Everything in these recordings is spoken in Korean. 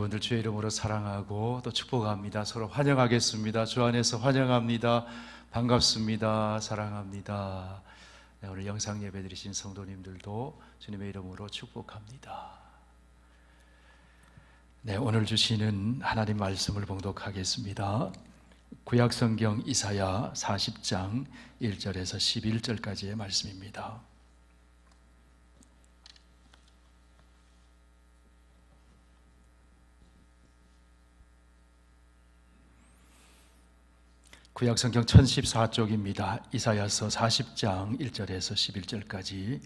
여러분들 주의 이름으로 사랑하고 또 축복합니다. 서로 환영하겠습니다. 주 안에서 환영합니다. 반갑습니다. 사랑합니다. 네, 오늘 영상 예배 드리신 성도님들도 주님의 이름으로 축복합니다. 네, 오늘 주시는 하나님 말씀을 봉독하겠습니다. 구약성경 이사야 40장 1절에서 11절까지의 말씀입니다. 구약성경 1014쪽입니다. 이사야서 40장 1절에서 11절까지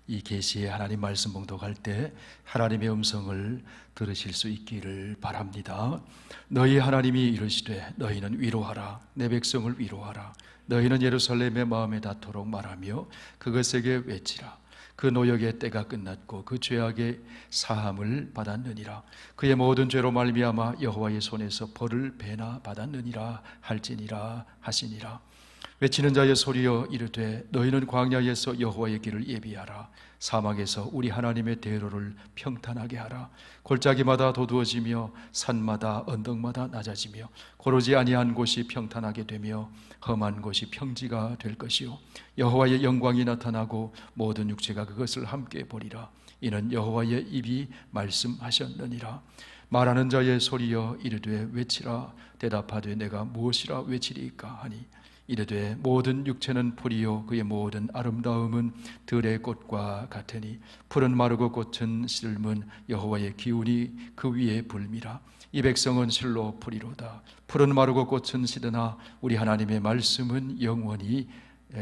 이 계시의 하나님 말씀 봉독할 때 하나님의 음성을 들으실 수 있기를 바랍니다. 너희 하나님이 이르시되 너희는 위로하라. 내 백성을 위로하라. 너희는 예루살렘의 마음에 닿도록 말하며 그것에게 외치라. 그 노역의 때가 끝났고 그 죄악의 사함을 받았느니라. 그의 모든 죄로 말미암아 여호와의 손에서 벌을 배나 받았느니라 할지니라 하시니라. 외치는 자의 소리여 이르되 너희는 광야에서 여호와의 길을 예비하라. 사막에서 우리 하나님의 대로를 평탄하게 하라. 골짜기마다 도두어지며 산마다 언덕마다 낮아지며 고르지 아니한 곳이 평탄하게 되며 험한 곳이 평지가 될 것이요 여호와의 영광이 나타나고 모든 육체가 그것을 함께 보리라. 이는 여호와의 입이 말씀하셨느니라. 말하는 자의 소리여 이르되 외치라. 대답하되 내가 무엇이라 외치리이까 하니 이르되 모든 육체는 풀이요 그의 모든 아름다움은 들의 꽃과 같으니 풀은 마르고 꽃은 시들면 여호와의 기운이 그 위에 불미라. 이 백성은 실로 풀이로다. 풀은 마르고 꽃은 시드나 우리 하나님의 말씀은 영원히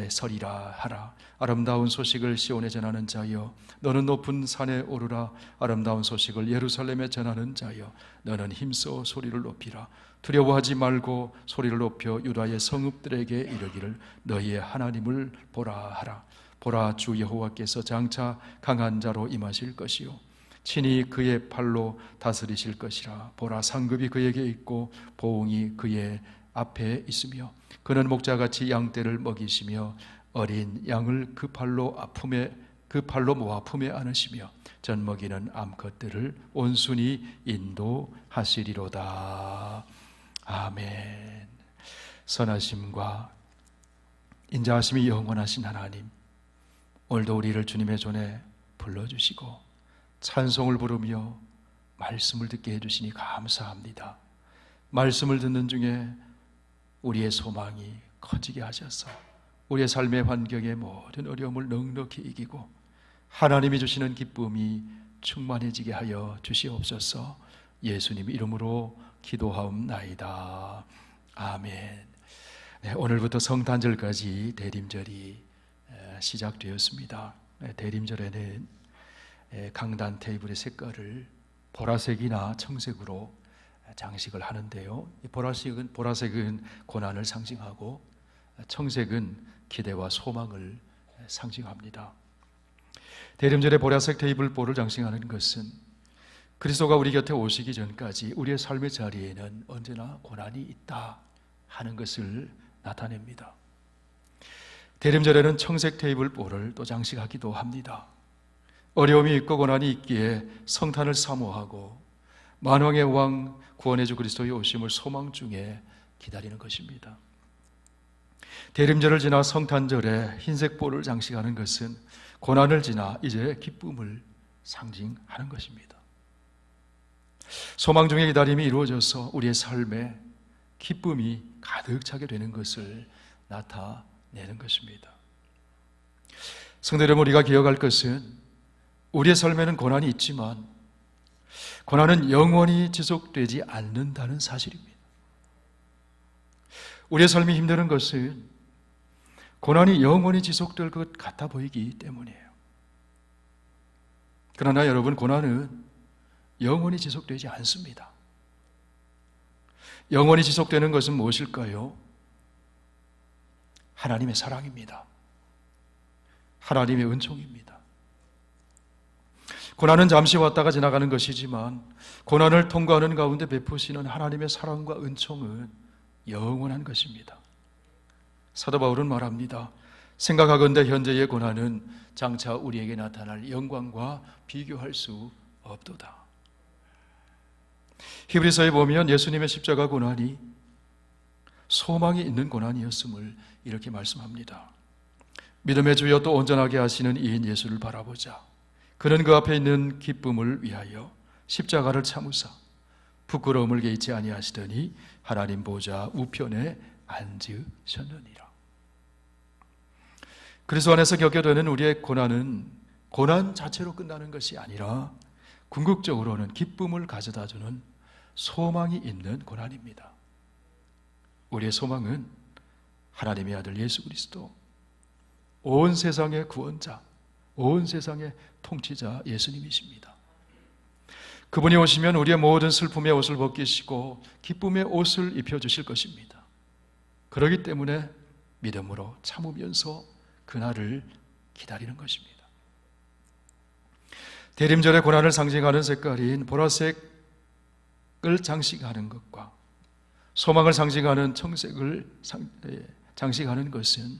서리라 하라. 아름다운 소식을 시온에 전하는 자여 너는 높은 산에 오르라. 아름다운 소식을 예루살렘에 전하는 자여 너는 힘써 소리를 높이라. 두려워하지 말고 소리를 높여 유다의 성읍들에게 이르기를 너희의 하나님을 보라 하라. 보라, 주 여호와께서 장차 강한 자로 임하실 것이요 친히 그의 팔로 다스리실 것이라. 보라, 상급이 그에게 있고 보응이 그의 앞에 있으며 그는 목자같이 양떼를 먹이시며 어린 양을 그 팔로 모아 품에 안으시며 젖먹이는 암컷들을 온순히 인도하시리로다. 아멘. 선하심과 인자하심이 영원하신 하나님, 오늘도 우리를 주님의 존에 불러주시고 찬송을 부르며 말씀을 듣게 해주시니 감사합니다. 말씀을 듣는 중에 우리의 소망이 커지게 하셔서 우리의 삶의 환경의 모든 어려움을 넉넉히 이기고 하나님이 주시는 기쁨이 충만해지게 하여 주시옵소서. 예수님 이름으로 기도하옵나이다. 아멘. 네, 오늘부터 성탄절까지 대림절이 시작되었습니다. 대림절에는 강단 테이블의 색깔을 보라색이나 청색으로 장식을 하는데요. 보라색은 고난을 상징하고 청색은 기대와 소망을 상징합니다. 대림절에 보라색 테이블보를 장식하는 것은 그리스도가 우리 곁에 오시기 전까지 우리의 삶의 자리에는 언제나 고난이 있다 하는 것을 나타냅니다. 대림절에는 청색 테이블보를 또 장식하기도 합니다. 어려움이 있고 고난이 있기에 성탄을 사모하고 만왕의 왕 구원의 주 그리스도의 오심을 소망 중에 기다리는 것입니다. 대림절을 지나 성탄절에 흰색 볼을 장식하는 것은 고난을 지나 이제 기쁨을 상징하는 것입니다. 소망 중에 기다림이 이루어져서 우리의 삶에 기쁨이 가득 차게 되는 것을 나타내는 것입니다. 성도 여러분, 우리가 기억할 것은 우리의 삶에는 고난이 있지만 고난은 영원히 지속되지 않는다는 사실입니다. 우리의 삶이 힘드는 것은 고난이 영원히 지속될 것 같아 보이기 때문이에요. 그러나 여러분, 고난은 영원히 지속되지 않습니다. 영원히 지속되는 것은 무엇일까요? 하나님의 사랑입니다. 하나님의 은총입니다. 고난은 잠시 왔다가 지나가는 것이지만 고난을 통과하는 가운데 베푸시는 하나님의 사랑과 은총은 영원한 것입니다. 사도 바울은 말합니다. 생각하건대 현재의 고난은 장차 우리에게 나타날 영광과 비교할 수 없도다. 히브리서에 보면 예수님의 십자가 고난이 소망이 있는 고난이었음을 이렇게 말씀합니다. 믿음의 주여 또 온전하게 하시는 이인 예수를 바라보자. 그는 그 앞에 있는 기쁨을 위하여 십자가를 참으사 부끄러움을 개의치 아니하시더니 하나님 보좌 우편에 앉으셨느니라. 그리스도 안에서 겪게 되는 우리의 고난은 고난 자체로 끝나는 것이 아니라 궁극적으로는 기쁨을 가져다주는 소망이 있는 고난입니다. 우리의 소망은 하나님의 아들 예수 그리스도, 온 세상의 구원자, 온 세상의 통치자 예수님이십니다. 그분이 오시면 우리의 모든 슬픔의 옷을 벗기시고 기쁨의 옷을 입혀주실 것입니다. 그렇기 때문에 믿음으로 참으면서 그날을 기다리는 것입니다. 대림절의 고난을 상징하는 색깔인 보라색을 장식하는 것과 소망을 상징하는 청색을 장식하는 것은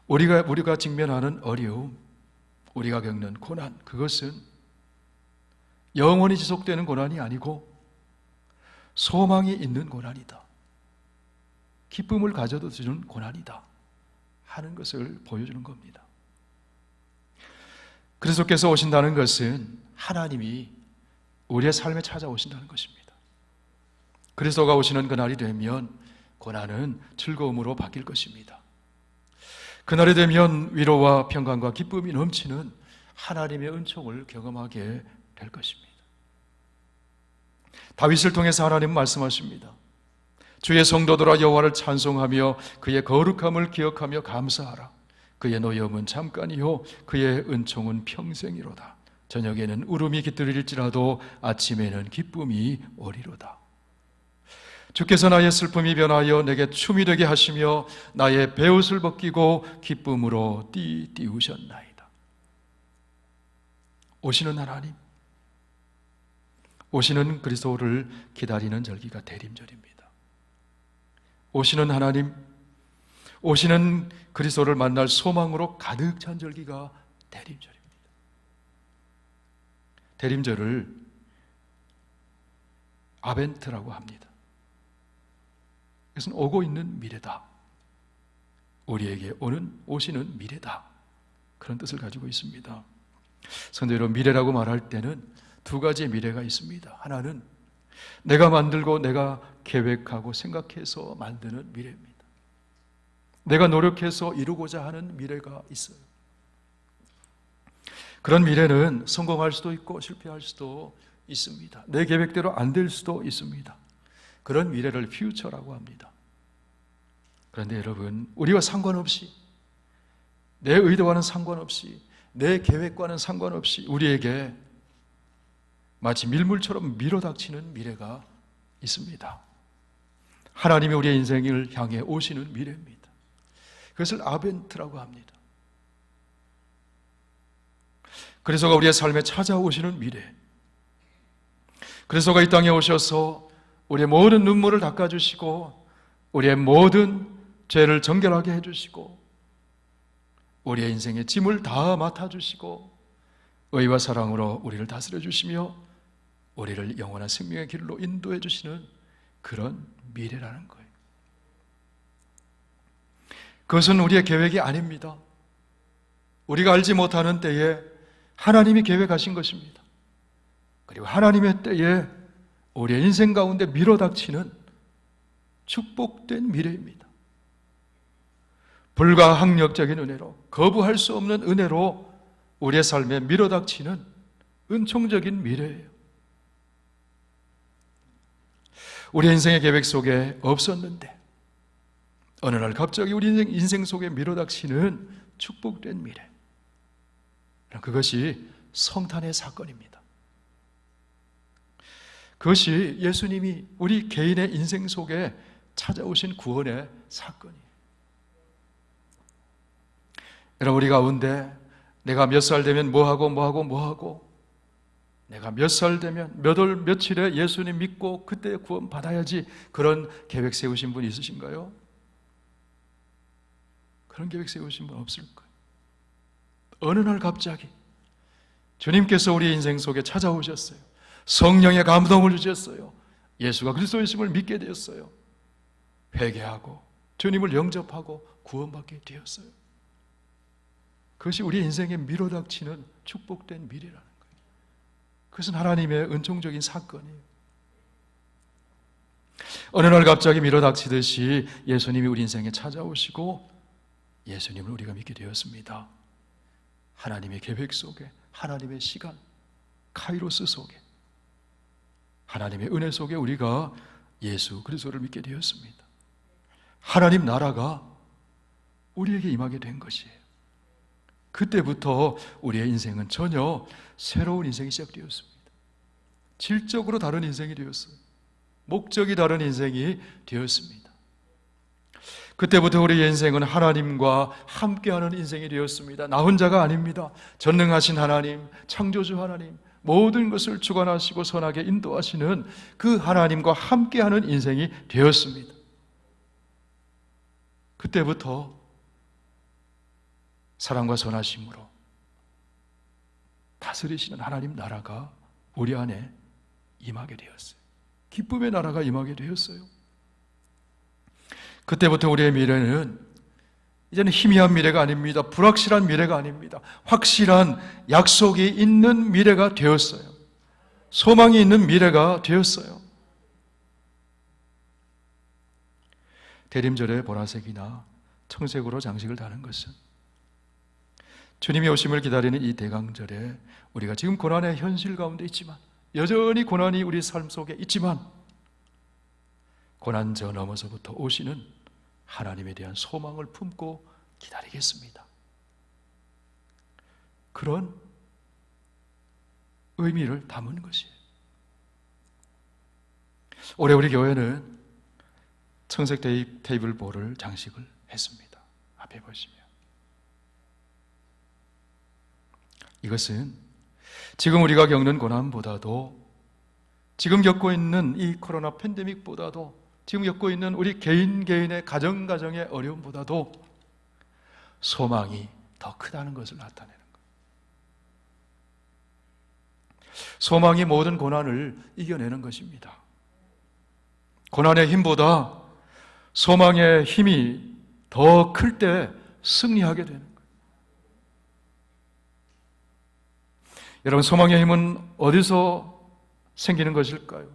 우리가 직면하는 어려움, 우리가 겪는 고난, 그것은 영원히 지속되는 고난이 아니고 소망이 있는 고난이다. 기쁨을 가져다 주는 고난이다 하는 것을 보여주는 겁니다. 그리스도께서 오신다는 것은 하나님이 우리의 삶에 찾아오신다는 것입니다. 그리스도가 오시는 그날이 되면 고난은 즐거움으로 바뀔 것입니다. 그날이 되면 위로와 평강과 기쁨이 넘치는 하나님의 은총을 경험하게 될 것입니다. 다윗을 통해서 하나님은 말씀하십니다. 주의 성도들아 여호와를 찬송하며 그의 거룩함을 기억하며 감사하라. 그의 노여움은 잠깐이요 그의 은총은 평생이로다. 저녁에는 울음이 깃들일지라도 아침에는 기쁨이 오리로다. 주께서 나의 슬픔이 변하여 내게 춤이 되게 하시며 나의 베옷을 벗기고 기쁨으로 띠우셨나이다. 오시는 하나님, 오시는 그리스도를 기다리는 절기가 대림절입니다. 오시는 하나님, 오시는 그리스도를 만날 소망으로 가득 찬 절기가 대림절입니다. 대림절을 아벤트라고 합니다. 그것은 오고 있는 미래다. 우리에게 오시는 미래다. 그런 뜻을 가지고 있습니다. 성도 미래라고 말할 때는 두 가지의 미래가 있습니다. 하나는 내가 만들고 내가 계획하고 생각해서 만드는 미래입니다. 내가 노력해서 이루고자 하는 미래가 있어요. 그런 미래는 성공할 수도 있고 실패할 수도 있습니다. 내 계획대로 안 될 수도 있습니다. 그런 미래를 퓨처라고 합니다. 그런데 여러분, 우리와 상관없이, 내 의도와는 상관없이, 내 계획과는 상관없이 우리에게 마치 밀물처럼 밀어닥치는 미래가 있습니다. 하나님이 우리의 인생을 향해 오시는 미래입니다. 그것을 아벤트라고 합니다. 그리스도가 우리의 삶에 찾아오시는 미래, 그리스도가 이 땅에 오셔서 우리의 모든 눈물을 닦아주시고 우리의 모든 죄를 정결하게 해주시고 우리의 인생의 짐을 다 맡아주시고 의와 사랑으로 우리를 다스려 주시며 우리를 영원한 생명의 길로 인도해 주시는 그런 미래라는 거예요. 그것은 우리의 계획이 아닙니다. 우리가 알지 못하는 때에 하나님이 계획하신 것입니다. 그리고 하나님의 때에 우리의 인생 가운데 밀어닥치는 축복된 미래입니다. 불가항력적인 은혜로, 거부할 수 없는 은혜로 우리의 삶에 밀어닥치는 은총적인 미래예요. 우리 인생의 계획 속에 없었는데 어느 날 갑자기 우리 인생 속에 밀어닥치는 축복된 미래, 그것이 성탄의 사건입니다. 그것이 예수님이 우리 개인의 인생 속에 찾아오신 구원의 사건이에요. 여러분, 우리 가운데 내가 몇 살 되면 뭐하고 내가 몇 살 되면 몇 월 며칠에 예수님 믿고 그때 구원 받아야지, 그런 계획 세우신 분 있으신가요? 그런 계획 세우신 분 없을 거예요. 어느 날 갑자기 주님께서 우리 인생 속에 찾아오셨어요. 성령의 감동을 주셨어요. 예수가 그리스도이심을 믿게 되었어요. 회개하고 주님을 영접하고 구원받게 되었어요. 그것이 우리 인생에 밀어닥치는 축복된 미래라는 거예요. 그것은 하나님의 은총적인 사건이에요. 어느 날 갑자기 밀어닥치듯이 예수님이 우리 인생에 찾아오시고 예수님을 우리가 믿게 되었습니다. 하나님의 계획 속에, 하나님의 시간, 카이로스 속에, 하나님의 은혜 속에 우리가 예수 그리스도를 믿게 되었습니다. 하나님 나라가 우리에게 임하게 된 것이에요. 그때부터 우리의 인생은 전혀 새로운 인생이 시작되었습니다. 질적으로 다른 인생이 되었어요. 목적이 다른 인생이 되었습니다. 그때부터 우리의 인생은 하나님과 함께하는 인생이 되었습니다. 나 혼자가 아닙니다. 전능하신 하나님, 창조주 하나님, 모든 것을 주관하시고 선하게 인도하시는 그 하나님과 함께하는 인생이 되었습니다. 그때부터 사랑과 선하심으로 다스리시는 하나님 나라가 우리 안에 임하게 되었어요. 기쁨의 나라가 임하게 되었어요. 그때부터 우리의 미래는 이제는 희미한 미래가 아닙니다. 불확실한 미래가 아닙니다. 확실한 약속이 있는 미래가 되었어요. 소망이 있는 미래가 되었어요. 대림절에 보라색이나 청색으로 장식을 다는 것은 주님이 오심을 기다리는 이 대강절에 우리가 지금 고난의 현실 가운데 있지만, 여전히 고난이 우리 삶 속에 있지만, 고난 저 넘어서부터 오시는 하나님에 대한 소망을 품고 기다리겠습니다. 그런 의미를 담은 것이에요. 올해 우리 교회는 청색 테이블보를 장식을 했습니다. 앞에 보시면 이것은 지금 우리가 겪는 고난보다도, 지금 겪고 있는 이 코로나 팬데믹보다도, 지금 겪고 있는 우리 개인의 가정의 어려움보다도 소망이 더 크다는 것을 나타내는 거예요. 소망이 모든 고난을 이겨내는 것입니다. 고난의 힘보다 소망의 힘이 더 클 때 승리하게 되는 거예요. 여러분, 소망의 힘은 어디서 생기는 것일까요?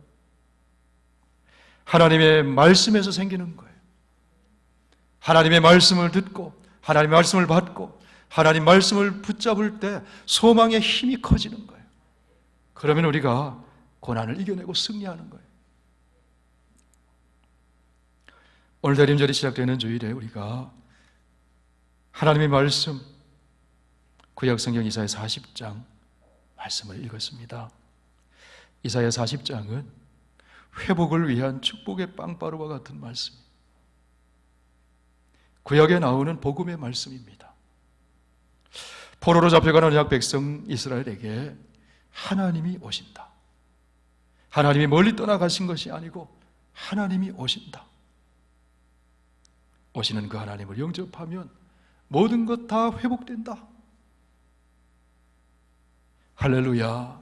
하나님의 말씀에서 생기는 거예요. 하나님의 말씀을 듣고, 하나님의 말씀을 받고, 하나님 말씀을 붙잡을 때 소망의 힘이 커지는 거예요. 그러면 우리가 고난을 이겨내고 승리하는 거예요. 오늘 대림절이 시작되는 주일에 우리가 하나님의 말씀, 구약성경 이사야 40장 말씀을 읽었습니다. 이사야 40장은 회복을 위한 축복의 빵바루와 같은 말씀이에요. 구약에 나오는 복음의 말씀입니다. 포로로 잡혀가는 언약 백성 이스라엘에게 하나님이 오신다. 하나님이 멀리 떠나가신 것이 아니고 하나님이 오신다. 오시는 그 하나님을 영접하면 모든 것 다 회복된다. 할렐루야.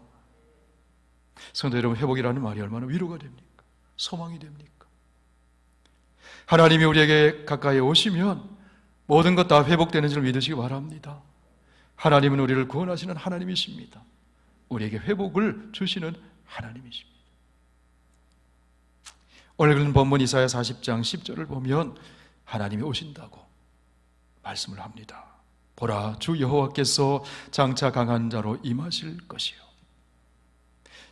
성도 여러분, 회복이라는 말이 얼마나 위로가 됩니까? 소망이 됩니까? 하나님이 우리에게 가까이 오시면 모든 것 다 회복되는 줄 믿으시기 바랍니다. 하나님은 우리를 구원하시는 하나님이십니다. 우리에게 회복을 주시는 하나님이십니다. 오늘 읽은 본문 이사야 40장 10절을 보면 하나님이 오신다고 말씀을 합니다. 보라, 주 여호와께서 장차 강한 자로 임하실 것이요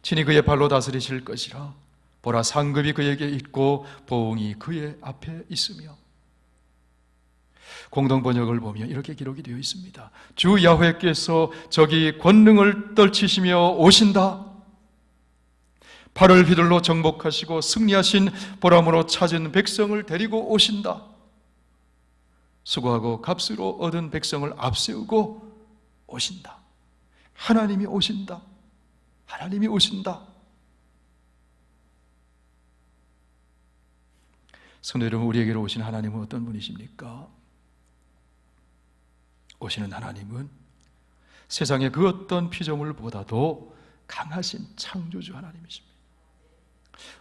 친히 그의 발로 다스리실 것이라. 보라, 상급이 그에게 있고 보응이 그의 앞에 있으며. 공동번역을 보면 이렇게 기록이 되어 있습니다. 주 야훼께서 저기 권능을 떨치시며 오신다. 팔을 휘둘러 정복하시고 승리하신 보람으로 찾은 백성을 데리고 오신다. 수고하고 값으로 얻은 백성을 앞세우고 오신다. 하나님이 오신다. 하나님이 오신다. 성도 여러분, 우리에게로 오신 하나님은 어떤 분이십니까? 오시는 하나님은 세상의 그 어떤 피조물보다도 강하신 창조주 하나님이십니다.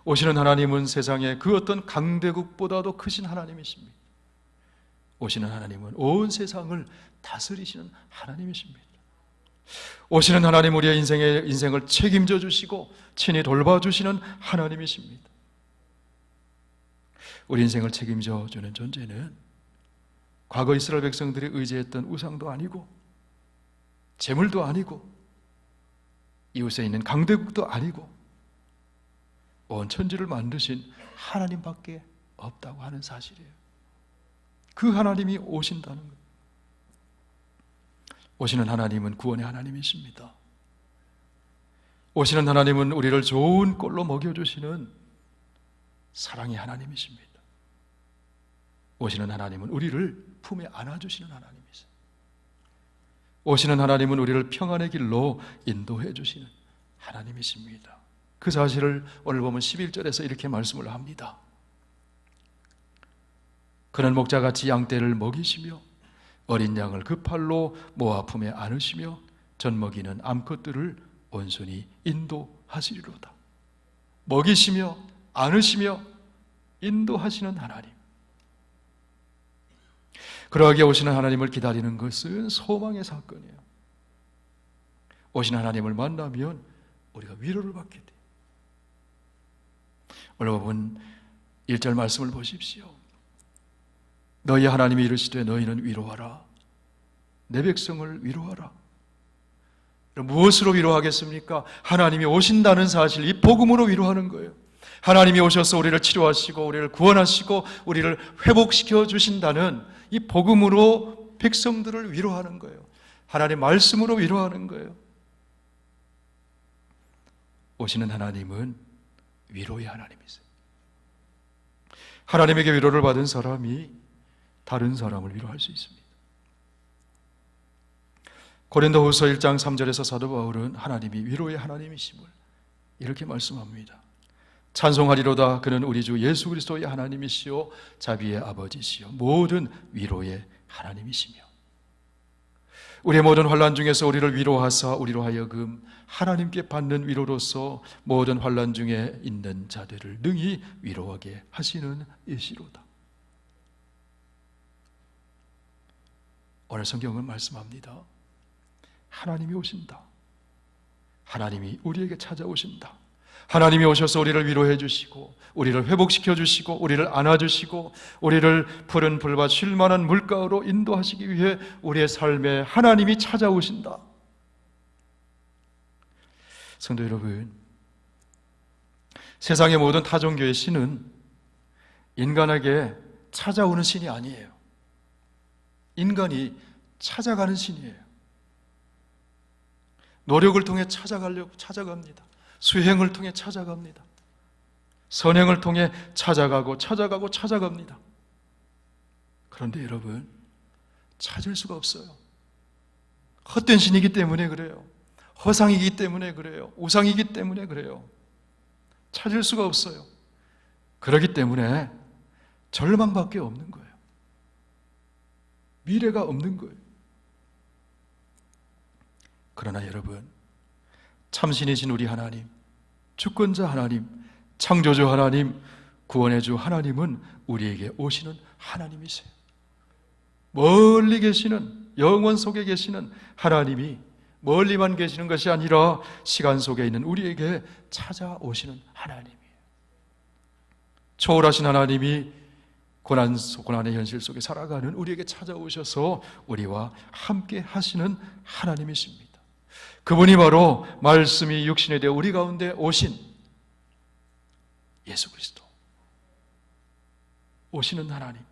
오시는 하나님은 세상의 그 어떤 강대국보다도 크신 하나님이십니다. 오시는 하나님은 온 세상을 다스리시는 하나님이십니다. 오시는 하나님, 우리의 인생을 책임져 주시고 친히 돌봐주시는 하나님이십니다. 우리 인생을 책임져 주는 존재는 과거 이스라엘 백성들이 의지했던 우상도 아니고 재물도 아니고 이웃에 있는 강대국도 아니고 온 천지를 만드신 하나님밖에 없다고 하는 사실이에요. 그 하나님이 오신다는 것. 오시는 하나님은 구원의 하나님이십니다. 오시는 하나님은 우리를 좋은 꼴로 먹여주시는 사랑의 하나님이십니다. 오시는 하나님은 우리를 품에 안아주시는 하나님이세요. 오시는 하나님은 우리를 평안의 길로 인도해 주시는 하나님이십니다. 그 사실을 오늘 보면 11절에서 이렇게 말씀을 합니다. 그는 목자같이 양떼를 먹이시며 어린 양을 그 팔로 모아 품에 안으시며 젖먹이는 암컷들을 온순히 인도하시리로다. 먹이시며 안으시며 인도하시는 하나님. 그러하게 오시는 하나님을 기다리는 것은 소망의 사건이에요. 오시는 하나님을 만나면 우리가 위로를 받게 돼요. 오늘 본 1절 말씀을 보십시오. 너희 하나님이 이르시되 너희는 위로하라. 내 백성을 위로하라. 무엇으로 위로하겠습니까? 하나님이 오신다는 사실, 이 복음으로 위로하는 거예요. 하나님이 오셔서 우리를 치료하시고 우리를 구원하시고 우리를 회복시켜 주신다는 이 복음으로 백성들을 위로하는 거예요. 하나님의 말씀으로 위로하는 거예요. 오시는 하나님은 위로의 하나님이세요. 하나님에게 위로를 받은 사람이 다른 사람을 위로할 수 있습니다. 고린도후서 1장 3절에서 사도 바울은 하나님이 위로의 하나님이심을 이렇게 말씀합니다. 찬송하리로다. 그는 우리 주 예수 그리스도의 하나님이시요 자비의 아버지시요 모든 위로의 하나님이시며, 우리의 모든 환난 중에서 우리를 위로하사 우리로 하여금 하나님께 받는 위로로서 모든 환난 중에 있는 자들을 능히 위로하게 하시는 이시로다. 오늘 성경은 말씀합니다. 하나님이 오신다. 하나님이 우리에게 찾아오신다. 하나님이 오셔서 우리를 위로해 주시고 우리를 회복시켜 주시고 우리를 안아주시고 우리를 푸른 풀밭 쉴만한 물가로 인도하시기 위해 우리의 삶에 하나님이 찾아오신다. 성도 여러분, 세상의 모든 타종교의 신은 인간에게 찾아오는 신이 아니에요. 인간이 찾아가는 신이에요. 노력을 통해 찾아갑니다. 수행을 통해 찾아갑니다. 선행을 통해 찾아갑니다. 그런데 여러분, 찾을 수가 없어요. 헛된 신이기 때문에 그래요. 허상이기 때문에 그래요. 우상이기 때문에 그래요. 찾을 수가 없어요. 그렇기 때문에 절망밖에 없는 거예요. 미래가 없는 거예요. 그러나 여러분, 참신이신 우리 하나님, 주권자 하나님, 창조주 하나님, 구원의 주 하나님은 우리에게 오시는 하나님이세요. 멀리 계시는, 영원 속에 계시는 하나님이 멀리만 계시는 것이 아니라 시간 속에 있는 우리에게 찾아오시는 하나님이에요. 초월하신 하나님이 고난의 현실 속에 살아가는 우리에게 찾아오셔서 우리와 함께 하시는 하나님이십니다. 그분이 바로 말씀이 육신이 되어 우리 가운데 오신 예수 그리스도, 오시는 하나님,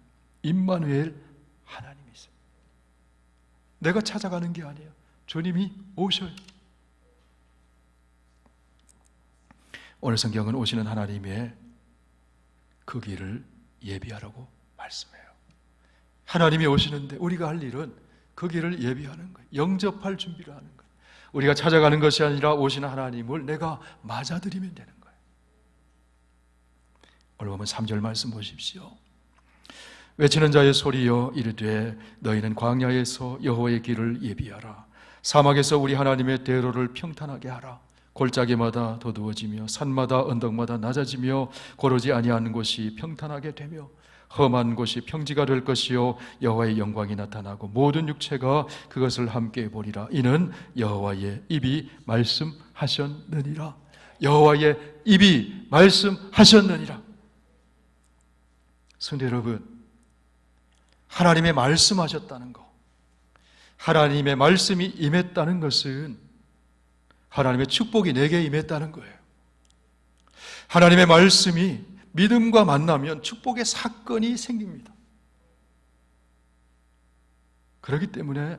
임마누엘 하나님이세요. 내가 찾아가는 게 아니에요. 주님이 오셔요. 오늘 성경은 오시는 하나님의 그 길을 예비하라고 말씀해요. 하나님이 오시는데 우리가 할 일은 그 길을 예비하는 거예요. 영접할 준비를 하는 거예요. 우리가 찾아가는 것이 아니라 오시는 하나님을 내가 맞아들이면 되는 거예요. 오늘 보면 3절 말씀 보십시오. 외치는 자의 소리여 이르되 너희는 광야에서 여호와의 길을 예비하라. 사막에서 우리 하나님의 대로를 평탄하게 하라. 골짜기마다 도두어지며 산마다 언덕마다 낮아지며 고르지 아니하는 곳이 평탄하게 되며 험한 곳이 평지가 될 것이요 여호와의 영광이 나타나고 모든 육체가 그것을 함께 보리라. 이는 여호와의 입이 말씀하셨느니라. 여호와의 입이 말씀하셨느니라. 성도 여러분, 하나님의 말씀하셨다는 것, 하나님의 말씀이 임했다는 것은 하나님의 축복이 내게 임했다는 거예요. 하나님의 말씀이 믿음과 만나면 축복의 사건이 생깁니다. 그렇기 때문에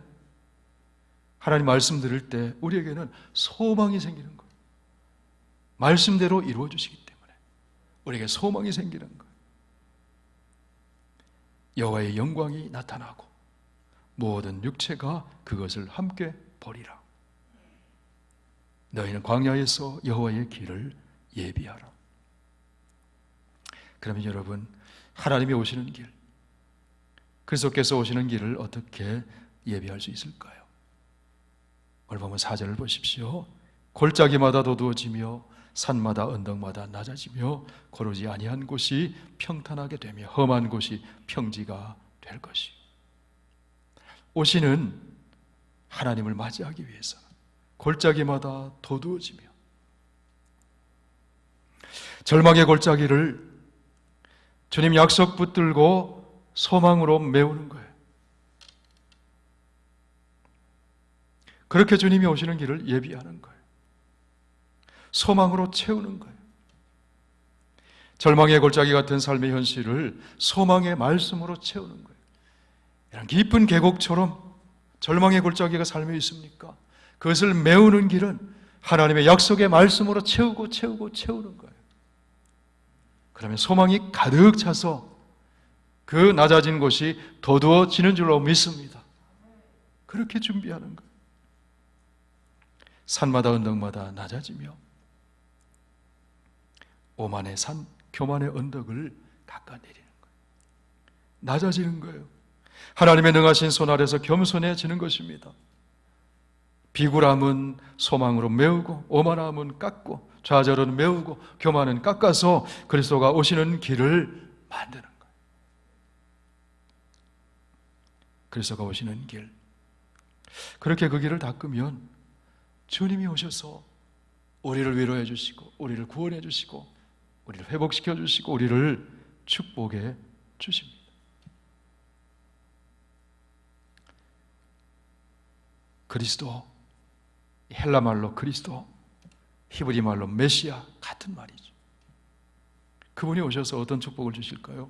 하나님 말씀 들을 때 우리에게는 소망이 생기는 거예요. 말씀대로 이루어 주시기 때문에 우리에게 소망이 생기는 거예요. 여호와의 영광이 나타나고 모든 육체가 그것을 함께 보리라. 너희는 광야에서 여호와의 길을 예비하라. 그러면 여러분, 하나님이 오시는 길, 그리스도께서 오시는 길을 어떻게 예비할 수 있을까요? 오늘 보면 4절을 보십시오. 골짜기마다 도두어지며 산마다 언덕마다 낮아지며 고르지 아니한 곳이 평탄하게 되며 험한 곳이 평지가 될 것이요. 오시는 하나님을 맞이하기 위해서 골짜기마다 도두어지며, 절망의 골짜기를 주님 약속 붙들고 소망으로 메우는 거예요. 그렇게 주님이 오시는 길을 예비하는 거예요. 소망으로 채우는 거예요. 절망의 골짜기 같은 삶의 현실을 소망의 말씀으로 채우는 거예요. 이런 깊은 계곡처럼 절망의 골짜기가 삶에 있습니까? 그것을 메우는 길은 하나님의 약속의 말씀으로 채우고 채우는 거예요. 그러면 소망이 가득 차서 그 낮아진 곳이 도두어지는 줄로 믿습니다. 그렇게 준비하는 거예요. 산마다 언덕마다 낮아지며 오만의 산, 교만의 언덕을 깎아내리는 거예요. 낮아지는 거예요. 하나님의 능하신 손 아래서 겸손해지는 것입니다. 비굴함은 소망으로 메우고 오만함은 깎고 좌절은 메우고 교만은 깎아서 그리스도가 오시는 길을 만드는 거예요. 그리스도가 오시는 길, 그렇게 그 길을 닦으면 주님이 오셔서 우리를 위로해 주시고 우리를 구원해 주시고 우리를 회복시켜 주시고 우리를 축복해 주십니다. 그리스도, 헬라 말로 그리스도, 히브리 말로 메시아, 같은 말이죠. 그분이 오셔서 어떤 축복을 주실까요?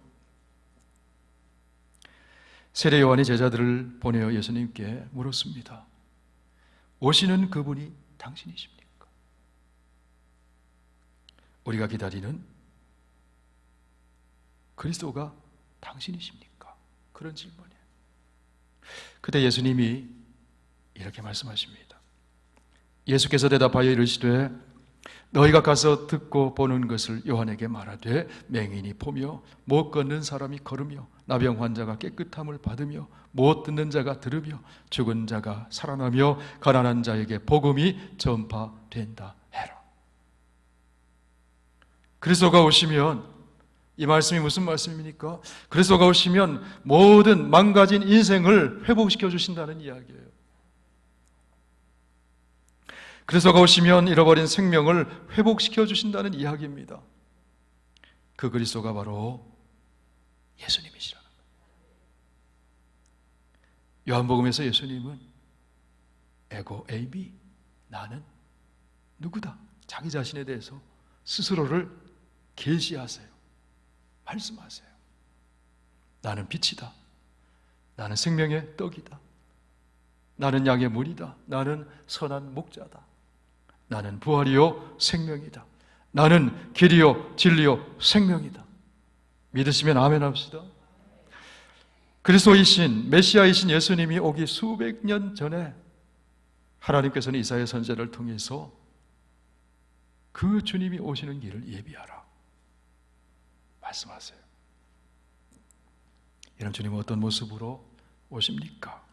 세례 요한이 제자들을 보내어 예수님께 물었습니다. 오시는 그분이 당신이십니까? 우리가 기다리는 그리스도가 당신이십니까? 그런 질문이에요. 그때 예수님이 이렇게 말씀하십니다. 예수께서 대답하여 이르시되 너희가 가서 듣고 보는 것을 요한에게 말하되 맹인이 보며 못 걷는 사람이 걸으며 나병 환자가 깨끗함을 받으며 못 듣는 자가 들으며 죽은 자가 살아나며 가난한 자에게 복음이 전파된다 해라. 그리스도가 오시면, 이 말씀이 무슨 말씀입니까? 그리스도가 오시면 모든 망가진 인생을 회복시켜 주신다는 이야기예요. 그리스도가 오시면 잃어버린 생명을 회복시켜 주신다는 이야기입니다. 그 그리스도가 바로 예수님이시라는 거예요. 요한복음에서 예수님은 에고 에이미, 나는 누구다, 자기 자신에 대해서 스스로를 계시하세요. 말씀하세요. 나는 빛이다. 나는 생명의 떡이다. 나는 양의 문이다. 나는 선한 목자다. 나는 부활이요 생명이다. 나는 길이요 진리요 생명이다. 믿으시면 아멘 합시다. 그리스도이신 메시아이신 예수님이 오기 수백 년 전에 하나님께서는 이사야 선지자를 통해서 그 주님이 오시는 길을 예비하라 말씀하세요. 이런 주님은 어떤 모습으로 오십니까?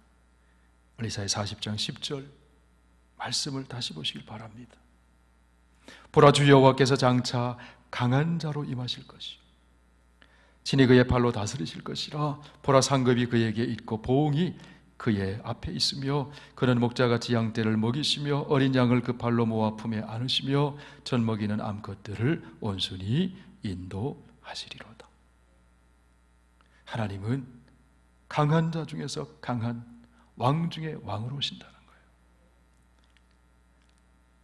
이사야 40장 10절 말씀을 다시 보시길 바랍니다. 보라, 주 여호와께서 장차 강한 자로 임하실 것이요 친히 그의 발로 다스리실 것이라. 보라, 상급이 그에게 있고 보응이 그의 앞에 있으며 그는 목자같이 양떼를 먹이시며 어린 양을 그 발로 모아 품에 안으시며 젖 먹이는 암컷들을 온순히 인도하시리로다. 하나님은 강한 자 중에서 강한 왕 중에 왕으로 오신다는 거예요.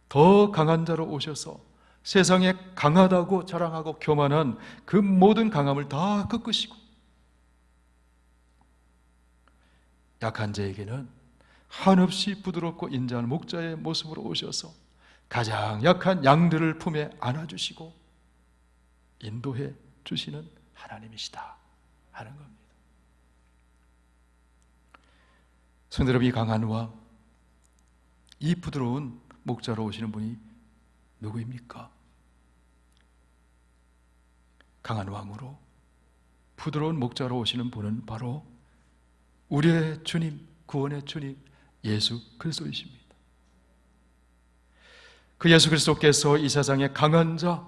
더 강한 자로 오셔서 세상에 강하다고 자랑하고 교만한 그 모든 강함을 다 꺾으시고 약한 자에게는 한없이 부드럽고 인자한 목자의 모습으로 오셔서 가장 약한 양들을 품에 안아주시고 인도해 주시는 하나님이시다 하는 겁니다. 성도 여러분, 이 강한 왕, 이 부드러운 목자로 오시는 분이 누구입니까? 강한 왕으로 부드러운 목자로 오시는 분은 바로 우리의 주님, 구원의 주님 예수 그리스도이십니다. 그 예수 그리스도께서 이 세상의 강한 자,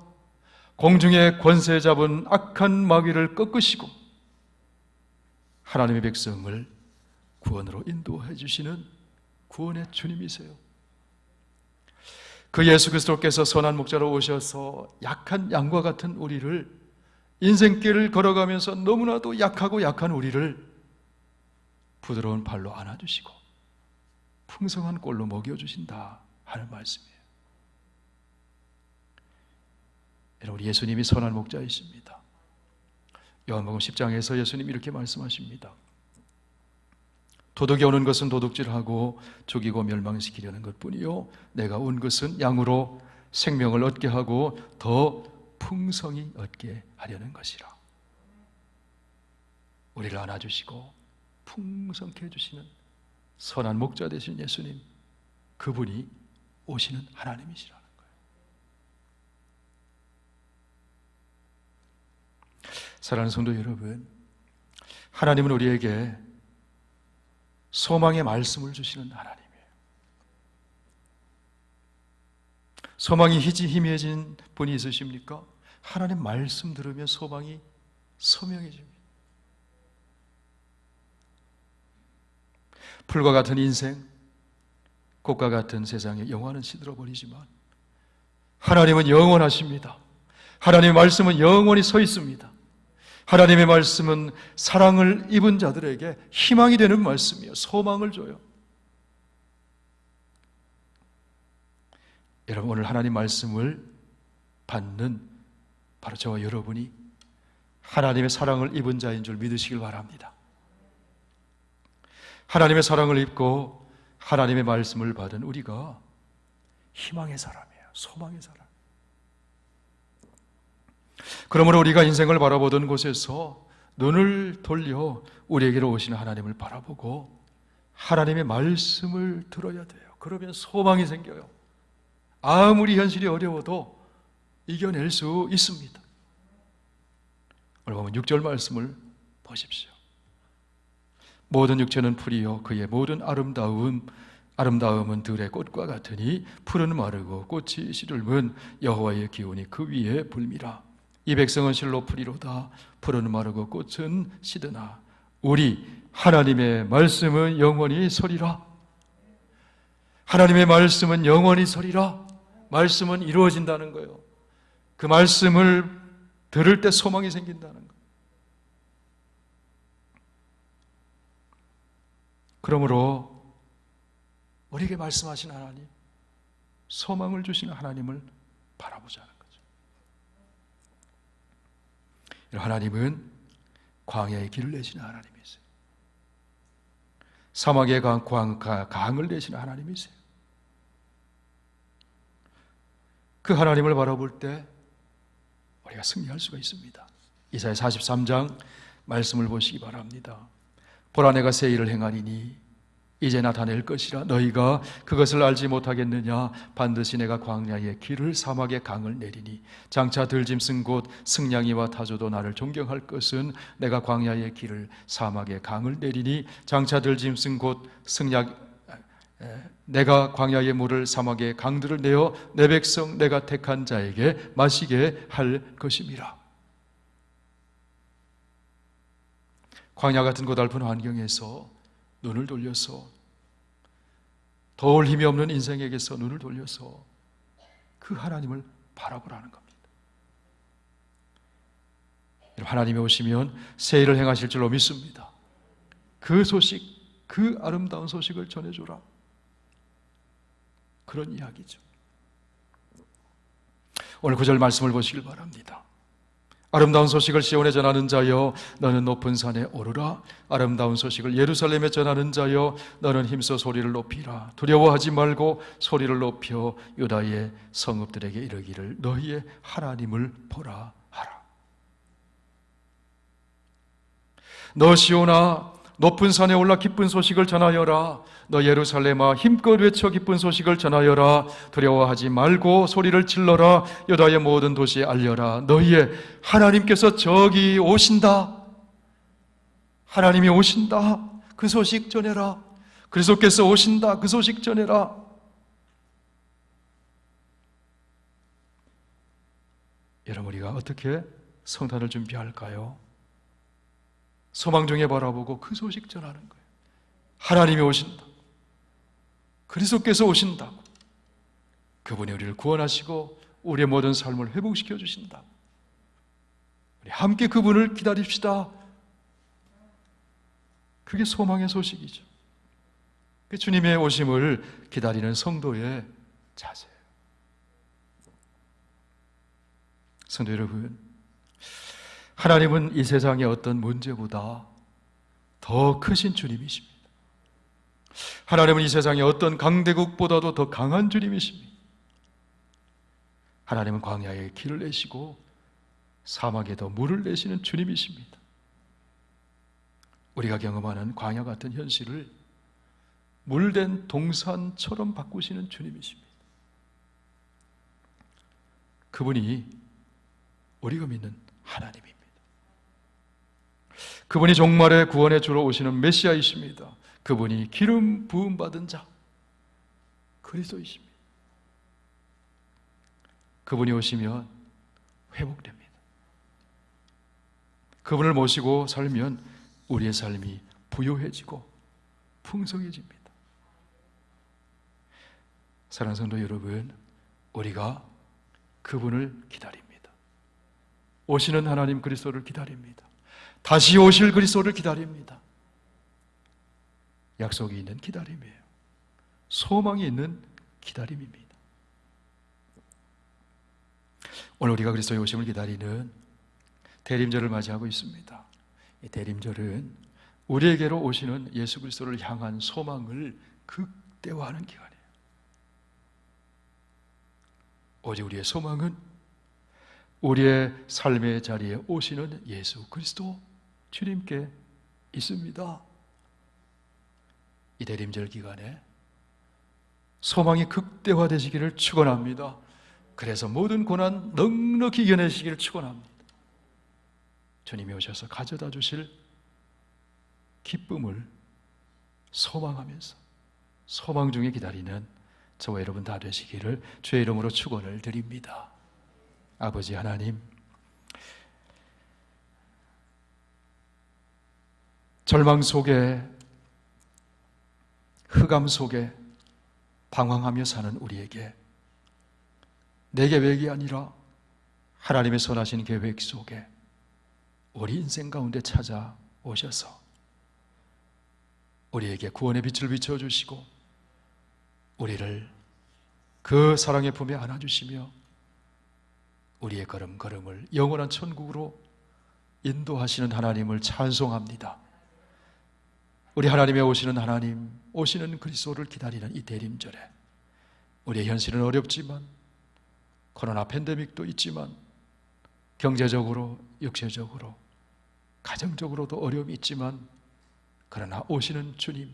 공중의 권세 잡은 악한 마귀를 꺾으시고 하나님의 백성을 구원으로 인도해 주시는 구원의 주님이세요. 그 예수 그리스도께서 선한 목자로 오셔서 약한 양과 같은 우리를, 인생길을 걸어가면서 너무나도 약하고 약한 우리를 부드러운 발로 안아주시고 풍성한 꼴로 먹여주신다 하는 말씀이에요. 여러분, 예수님이 선한 목자이십니다. 요한복음 10장에서 예수님이 이렇게 말씀하십니다. 도둑이 오는 것은 도둑질하고 죽이고 멸망시키려는 것뿐이요 내가 온 것은 양으로 생명을 얻게 하고 더 풍성히 얻게 하려는 것이라. 우리를 안아주시고 풍성케 해주시는 선한 목자 되신 예수님, 그분이 오시는 하나님이시라는 거예요. 사랑하는 성도 여러분, 하나님은 우리에게 소망의 말씀을 주시는 하나님이에요. 소망이 희미해진 분이 있으십니까? 하나님 말씀 들으면 소망이 선명해집니다. 풀과 같은 인생, 꽃과 같은 세상에 영화는 시들어버리지만 하나님은 영원하십니다. 하나님의 말씀은 영원히 서 있습니다. 하나님의 말씀은 사랑을 입은 자들에게 희망이 되는 말씀이에요. 소망을 줘요. 여러분, 오늘 하나님 말씀을 받는 바로 저와 여러분이 하나님의 사랑을 입은 자인 줄 믿으시길 바랍니다. 하나님의 사랑을 입고 하나님의 말씀을 받은 우리가 희망의 사람이에요. 소망의 사람. 그러므로 우리가 인생을 바라보던 곳에서 눈을 돌려 우리에게로 오시는 하나님을 바라보고 하나님의 말씀을 들어야 돼요. 그러면 소망이 생겨요. 아무리 현실이 어려워도 이겨낼 수 있습니다. 오늘 보면 6절 말씀을 보십시오. 모든 육체는 풀이요 그의 모든 아름다움은 들의 꽃과 같으니 풀은 마르고 꽃이 시들면 여호와의 기운이 그 위에 불미라. 이 백성은 실로 풀이로다. 풀은 마르고 꽃은 시드나 우리 하나님의 말씀은 영원히 서리라. 하나님의 말씀은 영원히 서리라. 말씀은 이루어진다는 거예요. 그 말씀을 들을 때 소망이 생긴다는 거예요. 그러므로 우리에게 말씀하신 하나님, 소망을 주시는 하나님을 바라보자는 거죠. 하나님은 광야의 길을 내시는 하나님이세요. 사막의 강을 내시는 하나님이세요. 그 하나님을 바라볼 때 우리가 승리할 수가 있습니다. 이사야 43장 말씀을 보시기 바랍니다. 보라, 내가 새 일을 행하리니 이제 나타낼 것이라. 너희가 그것을 알지 못하겠느냐? 반드시 내가 광야의 길을 사막의 강을 내리니 장차 들짐승 곧 승냥이와 타조도 나를 존경할 것은 내가 광야의 길을 사막의 강을 내리니 장차 들짐승 곧 내가 광야의 물을 사막의 강들을 내어 내 백성 내가 택한 자에게 마시게 할 것임이라. 광야 같은 고달픈 환경에서 눈을 돌려서, 도울 힘이 없는 인생에게서 눈을 돌려서 그 하나님을 바라보라는 겁니다. 하나님이 오시면 새 일을 행하실 줄로 믿습니다. 그 소식, 그 아름다운 소식을 전해주라, 그런 이야기죠. 오늘 9절 말씀을 보시길 바랍니다. 아름다운 소식을 시온에 전하는 자여 너는 높은 산에 오르라. 아름다운 소식을 예루살렘에 전하는 자여 너는 힘써 소리를 높이라. 두려워하지 말고 소리를 높여 유다의 성읍들에게 이르기를 너희의 하나님을 보라 하라. 너 시온아 높은 산에 올라 기쁜 소식을 전하여라. 너 예루살렘아 힘껏 외쳐 기쁜 소식을 전하여라. 두려워하지 말고 소리를 질러라. 유다의 모든 도시에 알려라. 너희의 하나님께서 저기 오신다. 하나님이 오신다. 그 소식 전해라. 그리스도께서 오신다. 그 소식 전해라. 여러분, 우리가 어떻게 성탄을 준비할까요? 소망 중에 바라보고 그 소식 전하는 거예요. 하나님이 오신다. 그리스도께서 오신다고. 그분이 우리를 구원하시고 우리의 모든 삶을 회복시켜 주신다. 우리 함께 그분을 기다립시다. 그게 소망의 소식이죠. 그 주님의 오심을 기다리는 성도의 자세예요. 성도 여러분, 하나님은 이 세상의 어떤 문제보다 더 크신 주님이십니다. 하나님은 이 세상의 어떤 강대국보다도 더 강한 주님이십니다. 하나님은 광야에 길을 내시고 사막에도 물을 내시는 주님이십니다. 우리가 경험하는 광야 같은 현실을 물된 동산처럼 바꾸시는 주님이십니다. 그분이 우리가 믿는 하나님입니다. 그분이 종말의 구원의 주로 오시는 메시아이십니다. 그분이 기름 부음 받은 자 그리스도이십니다. 그분이 오시면 회복됩니다. 그분을 모시고 살면 우리의 삶이 부요해지고 풍성해집니다. 사랑하는 성도 여러분, 우리가 그분을 기다립니다. 오시는 하나님 그리스도를 기다립니다. 다시 오실 그리스도를 기다립니다. 약속이 있는 기다림이에요. 소망이 있는 기다림입니다. 오늘 우리가 그리스도의 오심을 기다리는 대림절을 맞이하고 있습니다. 이 대림절은 우리에게로 오시는 예수 그리스도를 향한 소망을 극대화하는 기간이에요. 오직 우리의 소망은 우리의 삶의 자리에 오시는 예수 그리스도 주님께 있습니다. 이 대림절 기간에 소망이 극대화되시기를 축원합니다. 그래서 모든 고난 넉넉히 이겨내시기를 축원합니다. 주님이 오셔서 가져다 주실 기쁨을 소망하면서 소망 중에 기다리는 저와 여러분 다 되시기를 주의 이름으로 축원을 드립니다. 아버지 하나님, 절망 속에, 흑암 속에 방황하며 사는 우리에게 내 계획이 아니라 하나님의 선하신 계획 속에 우리 인생 가운데 찾아오셔서 우리에게 구원의 빛을 비춰주시고 우리를 그 사랑의 품에 안아주시며 우리의 걸음걸음을 영원한 천국으로 인도하시는 하나님을 찬송합니다. 우리 하나님의 오시는 하나님, 오시는 그리스도를 기다리는 이 대림절에 우리의 현실은 어렵지만 코로나 팬데믹도 있지만 경제적으로, 육체적으로, 가정적으로도 어려움이 있지만 그러나 오시는 주님,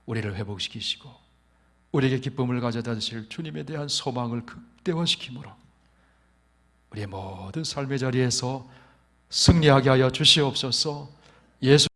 우리를 회복시키시고 우리에게 기쁨을 가져다 주실 주님에 대한 소망을 극대화시키므로 우리의 모든 삶의 자리에서 승리하게 하여 주시옵소서. 예수